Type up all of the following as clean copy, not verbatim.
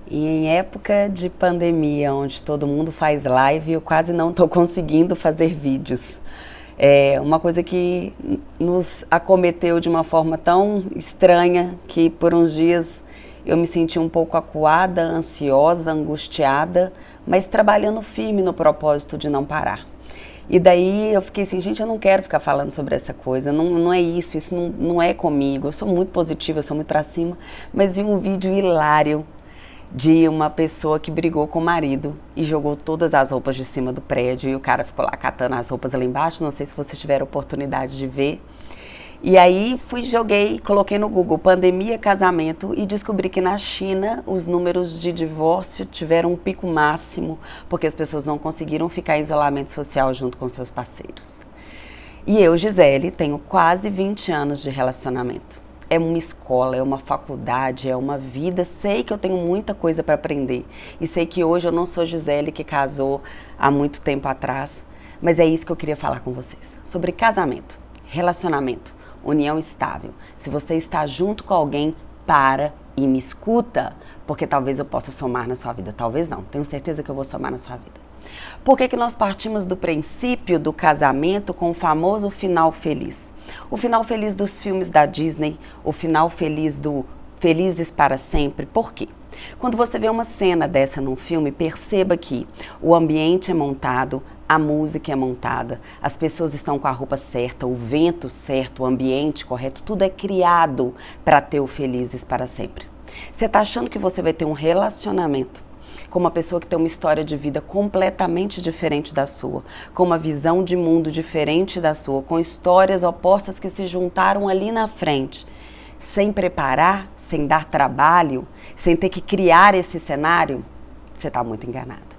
E em época de pandemia, onde todo mundo faz live, eu quase não estou conseguindo fazer vídeos. É uma coisa que nos acometeu de uma forma tão estranha que por uns dias eu me senti um pouco acuada, ansiosa, angustiada, mas trabalhando firme no propósito de não parar. E daí eu fiquei assim, gente, eu não quero ficar falando sobre essa coisa, não é isso não é comigo. Eu sou muito positiva, eu sou muito pra cima, mas vi um vídeo hilário de uma pessoa que brigou com o marido e jogou todas as roupas de cima do prédio e o cara ficou lá catando as roupas lá embaixo, não sei se vocês tiveram oportunidade de ver. E aí joguei, coloquei no Google pandemia, casamento e descobri que na China os números de divórcio tiveram um pico máximo porque as pessoas não conseguiram ficar em isolamento social junto com seus parceiros. E eu, Gisele, tenho quase 20 anos de relacionamento. É uma escola, é uma faculdade, é uma vida. Sei que eu tenho muita coisa para aprender. E sei que hoje eu não sou Gisele que casou há muito tempo atrás. Mas é isso que eu queria falar com vocês. Sobre casamento, relacionamento, união estável. Se você está junto com alguém, para e me escuta. Porque talvez eu possa somar na sua vida. Talvez não. Tenho certeza que eu vou somar na sua vida. Por que nós partimos do princípio do casamento com o famoso final feliz? O final feliz dos filmes da Disney, o final feliz do Felizes para Sempre. Por quê? Quando você vê uma cena dessa num filme, perceba que o ambiente é montado, a música é montada, as pessoas estão com a roupa certa, o vento certo, o ambiente correto, tudo é criado para ter o Felizes para Sempre. Você está achando que você vai ter um relacionamento com uma pessoa que tem uma história de vida completamente diferente da sua, com uma visão de mundo diferente da sua, com histórias opostas que se juntaram ali na frente, sem preparar, sem dar trabalho, sem ter que criar esse cenário? Você está muito enganado.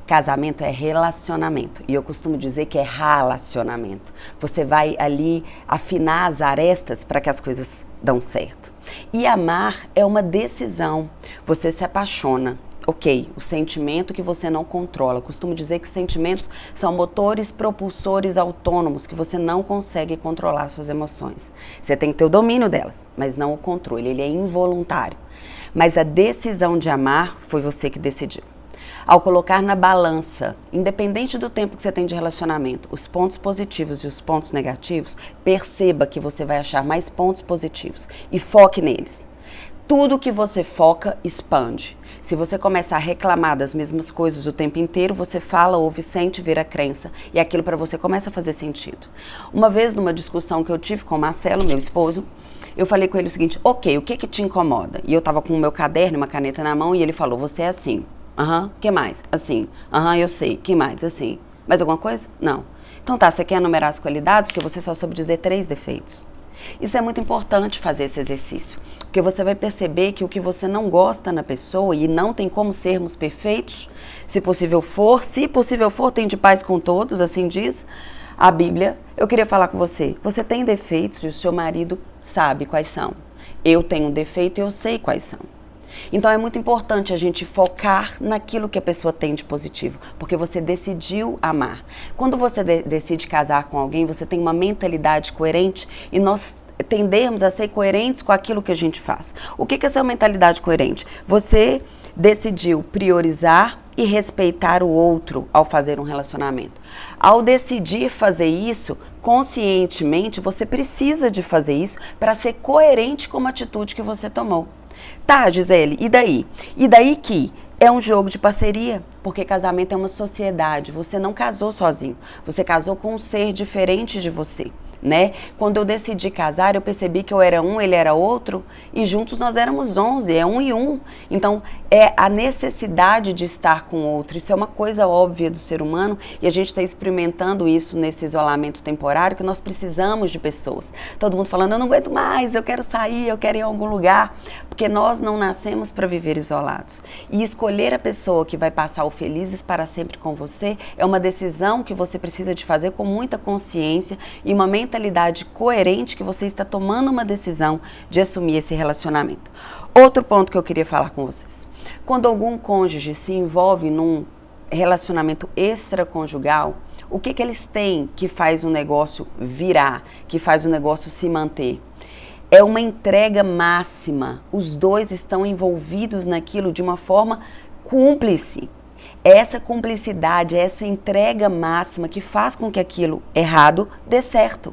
Casamento é relacionamento, e eu costumo dizer que é relacionamento. Você vai ali afinar as arestas para que as coisas dão certo. E amar é uma decisão. Você se apaixona. Ok, o sentimento que você não controla. Costumo dizer que sentimentos são motores propulsores autônomos que você não consegue controlar suas emoções. Você tem que ter o domínio delas, mas não o controle, ele é involuntário. Mas a decisão de amar foi você que decidiu. Ao colocar na balança, independente do tempo que você tem de relacionamento, os pontos positivos e os pontos negativos, perceba que você vai achar mais pontos positivos e foque neles. Tudo que você foca, expande. Se você começar a reclamar das mesmas coisas o tempo inteiro, você fala, ouve, sente, vira crença e aquilo para você começa a fazer sentido. Uma vez, numa discussão que eu tive com o Marcelo, meu esposo, eu falei com ele o seguinte, ok, o que te incomoda? E eu estava com o meu caderno e uma caneta na mão e ele falou, você é assim. Aham, que mais? Assim. Aham, eu sei. Que mais? Assim. Mais alguma coisa? Não. Então tá, você quer enumerar as qualidades? Porque você só soube dizer 3 defeitos. Isso é muito importante fazer esse exercício, porque você vai perceber que o que você não gosta na pessoa, e não tem como sermos perfeitos, se possível for, tem de paz com todos, assim diz a Bíblia. Eu queria falar com você, você tem defeitos e o seu marido sabe quais são. Eu tenho um defeito e eu sei quais são. Então é muito importante a gente focar naquilo que a pessoa tem de positivo, porque você decidiu amar. Quando você decide casar com alguém, você tem uma mentalidade coerente e nós tendemos a ser coerentes com aquilo que a gente faz. O que é essa mentalidade coerente? Você decidiu priorizar e respeitar o outro ao fazer um relacionamento. Ao decidir fazer isso, conscientemente, você precisa de fazer isso para ser coerente com a atitude que você tomou. Tá, Gisele, e daí? E daí que é um jogo de parceria, porque casamento é uma sociedade, você não casou sozinho, você casou com um ser diferente de você, né? Quando eu decidi casar, eu percebi que eu era um, ele era outro, e juntos nós éramos 11, é 1 e 1. Então, é a necessidade de estar com o outro, isso é uma coisa óbvia do ser humano, e a gente está experimentando isso nesse isolamento temporário, que nós precisamos de pessoas. Todo mundo falando, eu não aguento mais, eu quero sair, eu quero ir a algum lugar, porque nós não nascemos para viver isolados. E escolher a pessoa que vai passar o Felizes para Sempre com você é uma decisão que você precisa de fazer com muita consciência e uma mentalidade coerente que você está tomando uma decisão de assumir esse relacionamento. Outro ponto que eu queria falar com vocês. Quando algum cônjuge se envolve num relacionamento extraconjugal, o que eles têm que faz o negócio virar, que faz o negócio se manter? É uma entrega máxima. Os dois estão envolvidos naquilo de uma forma cúmplice. Essa cumplicidade, essa entrega máxima que faz com que aquilo errado dê certo.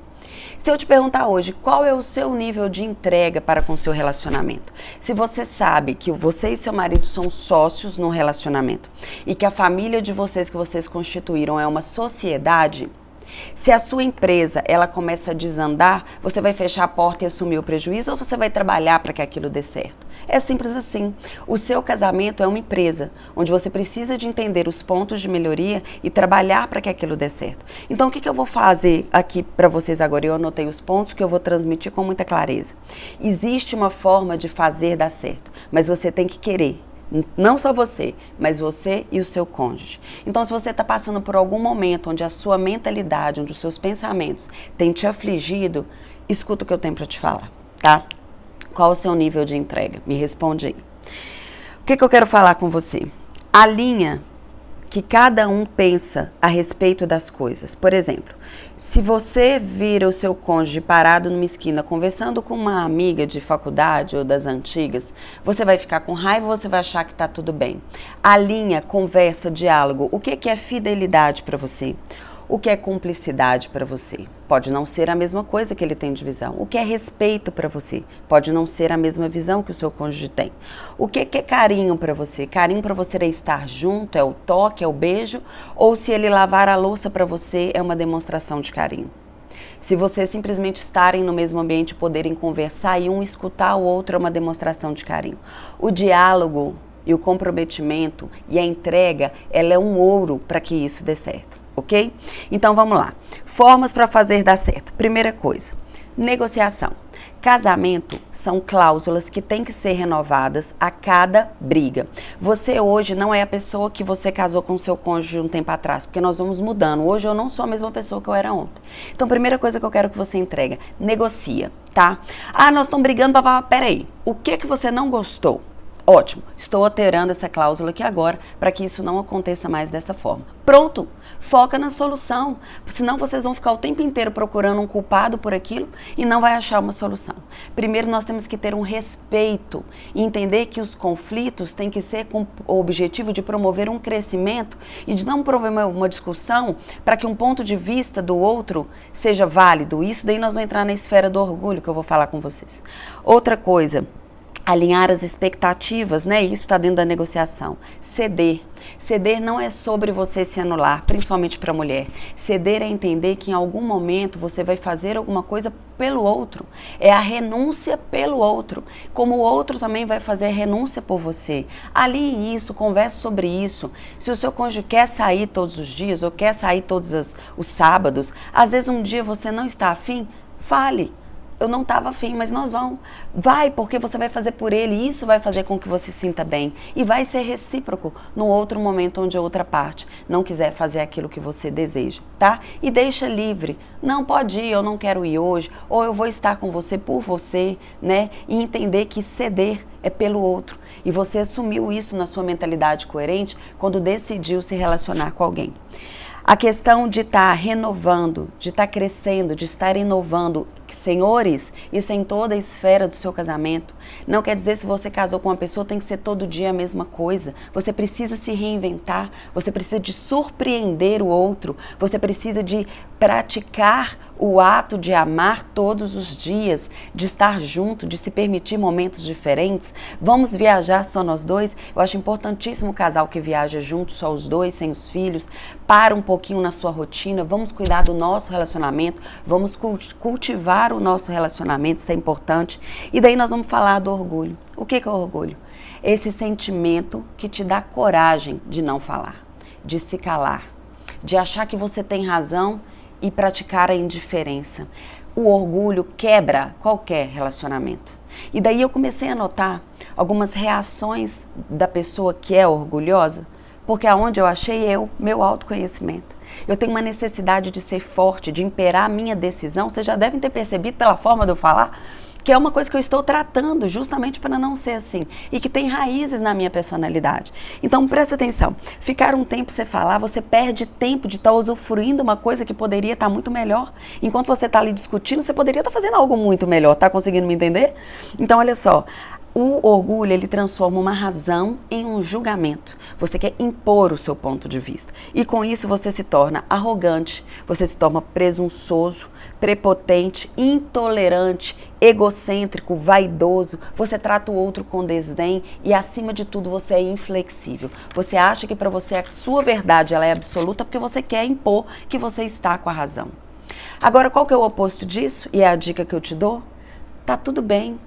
Se eu te perguntar hoje, qual é o seu nível de entrega para com o seu relacionamento? Se você sabe que você e seu marido são sócios num relacionamento e que a família de vocês que vocês constituíram é uma sociedade, se a sua empresa ela começa a desandar, você vai fechar a porta e assumir o prejuízo ou você vai trabalhar para que aquilo dê certo? É simples assim. O seu casamento é uma empresa onde você precisa de entender os pontos de melhoria e trabalhar para que aquilo dê certo. Então o que eu vou fazer aqui para vocês agora? Eu anotei os pontos que eu vou transmitir com muita clareza. Existe uma forma de fazer dar certo, mas você tem que querer. Não só você, mas você e o seu cônjuge. Então, se você está passando por algum momento onde a sua mentalidade, onde os seus pensamentos têm te afligido, escuta o que eu tenho para te falar, tá? Qual o seu nível de entrega? Me responde aí. O que eu quero falar com você? A linha que cada um pensa a respeito das coisas. Por exemplo, se você vira o seu cônjuge parado numa esquina conversando com uma amiga de faculdade ou das antigas, você vai ficar com raiva ou você vai achar que está tudo bem? A linha, conversa, diálogo, o que é fidelidade para você? O que é cumplicidade para você? Pode não ser a mesma coisa que ele tem de visão. O que é respeito para você? Pode não ser a mesma visão que o seu cônjuge tem. O que é carinho para você? Carinho para você é estar junto, é o toque, é o beijo? Ou se ele lavar a louça para você é uma demonstração de carinho? Se vocês simplesmente estarem no mesmo ambiente e poderem conversar e um escutar o outro é uma demonstração de carinho. O diálogo e o comprometimento e a entrega, ela é um ouro para que isso dê certo. Ok? Então vamos lá. Formas para fazer dar certo. Primeira coisa, negociação. Casamento são cláusulas que têm que ser renovadas a cada briga. Você hoje não é a pessoa que você casou com o seu cônjuge um tempo atrás, porque nós vamos mudando. Hoje eu não sou a mesma pessoa que eu era ontem. Então, primeira coisa que eu quero que você entregue, negocia, tá? Ah, nós estamos brigando, papá, peraí. O que você não gostou? Ótimo, estou alterando essa cláusula aqui agora para que isso não aconteça mais dessa forma. Pronto, foca na solução, senão vocês vão ficar o tempo inteiro procurando um culpado por aquilo e não vai achar uma solução. Primeiro nós temos que ter um respeito e entender que os conflitos têm que ser com o objetivo de promover um crescimento e de não promover uma discussão para que um ponto de vista do outro seja válido. Isso daí nós vamos entrar na esfera do orgulho que eu vou falar com vocês. Outra coisa, alinhar as expectativas, né? Isso está dentro da negociação. Ceder. Ceder não é sobre você se anular, principalmente para a mulher. Ceder é entender que em algum momento você vai fazer alguma coisa pelo outro. É a renúncia pelo outro. Como o outro também vai fazer renúncia por você. Alinhe isso, converse sobre isso. Se o seu cônjuge quer sair todos os dias ou quer sair todos os sábados, às vezes um dia você não está afim, fale. Eu não estava afim, mas nós vamos. Vai, porque você vai fazer por ele e isso vai fazer com que você se sinta bem. E vai ser recíproco no outro momento onde a outra parte não quiser fazer aquilo que você deseja, tá? E deixa livre. Não, pode ir, eu não quero ir hoje, ou eu vou estar com você por você, né? E entender que ceder é pelo outro. E você assumiu isso na sua mentalidade coerente quando decidiu se relacionar com alguém. A questão de estar renovando, de estar crescendo, de estar inovando, senhores, isso é em toda a esfera do seu casamento. Não quer dizer se você casou com uma pessoa tem que ser todo dia a mesma coisa. Você precisa se reinventar, você precisa de surpreender o outro, você precisa de praticar o ato de amar todos os dias, de estar junto, de se permitir momentos diferentes. Vamos viajar só nós dois? Eu acho importantíssimo o casal que viaja junto, só os dois, sem os filhos. Para um pouquinho na sua rotina, vamos cuidar do nosso relacionamento, vamos cultivar o nosso relacionamento, isso é importante. E daí nós vamos falar do orgulho. O que é o orgulho? Esse sentimento que te dá coragem de não falar, de se calar, de achar que você tem razão e praticar a indiferença. O orgulho quebra qualquer relacionamento. E daí eu comecei a notar algumas reações da pessoa que é orgulhosa, porque aonde eu achei meu autoconhecimento. Eu tenho uma necessidade de ser forte, de imperar a minha decisão. Vocês já devem ter percebido pela forma de eu falar. que é uma coisa que eu estou tratando justamente para não ser assim e que tem raízes na minha personalidade. Então presta atenção, ficar um tempo sem falar, você perde tempo de estar usufruindo uma coisa que poderia estar muito melhor. Enquanto você está ali discutindo, você poderia estar fazendo algo muito melhor, tá conseguindo me entender? Então olha só, o orgulho, ele transforma uma razão em um julgamento. Você quer impor o seu ponto de vista. E com isso você se torna arrogante, você se torna presunçoso, prepotente, intolerante, egocêntrico, vaidoso. Você trata o outro com desdém e, acima de tudo, você é inflexível. Você acha que para você a sua verdade ela é absoluta porque você quer impor que você está com a razão. Agora, qual que é o oposto disso? E é a dica que eu te dou? Tá tudo bem.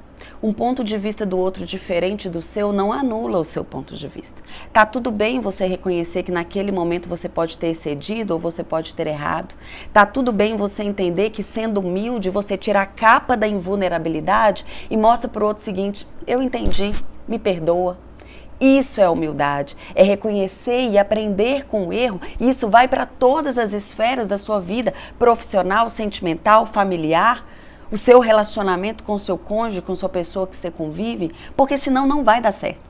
Um ponto de vista do outro diferente do seu não anula o seu ponto de vista. Tá tudo bem você reconhecer que naquele momento você pode ter excedido ou você pode ter errado. Tá tudo bem você entender que, sendo humilde, você tira a capa da invulnerabilidade e mostra pro outro o seguinte: eu entendi, me perdoa. Isso é humildade, é reconhecer e aprender com o erro. E isso vai para todas as esferas da sua vida, profissional, sentimental, familiar, o seu relacionamento com o seu cônjuge, com sua pessoa que você convive, porque senão não vai dar certo.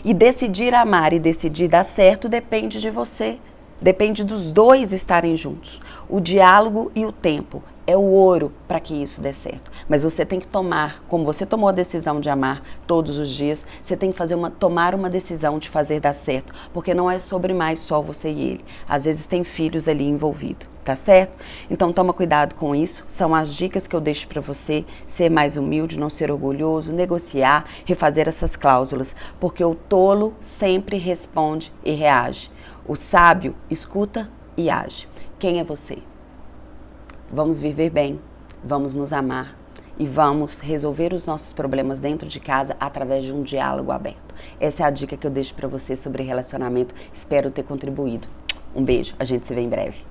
E decidir amar e decidir dar certo depende de você, depende dos dois estarem juntos. O diálogo e o tempo é o ouro para que isso dê certo. Mas você tem que tomar, como você tomou a decisão de amar todos os dias, você tem que tomar uma decisão de fazer dar certo, porque não é sobre mais só você e ele. Às vezes tem filhos ali envolvidos, tá certo? Então toma cuidado com isso, são as dicas que eu deixo para você: ser mais humilde, não ser orgulhoso, negociar, refazer essas cláusulas, porque o tolo sempre responde e reage. O sábio escuta e age. Quem é você? Vamos viver bem, vamos nos amar e vamos resolver os nossos problemas dentro de casa através de um diálogo aberto. Essa é a dica que eu deixo para você sobre relacionamento. Espero ter contribuído. Um beijo, a gente se vê em breve.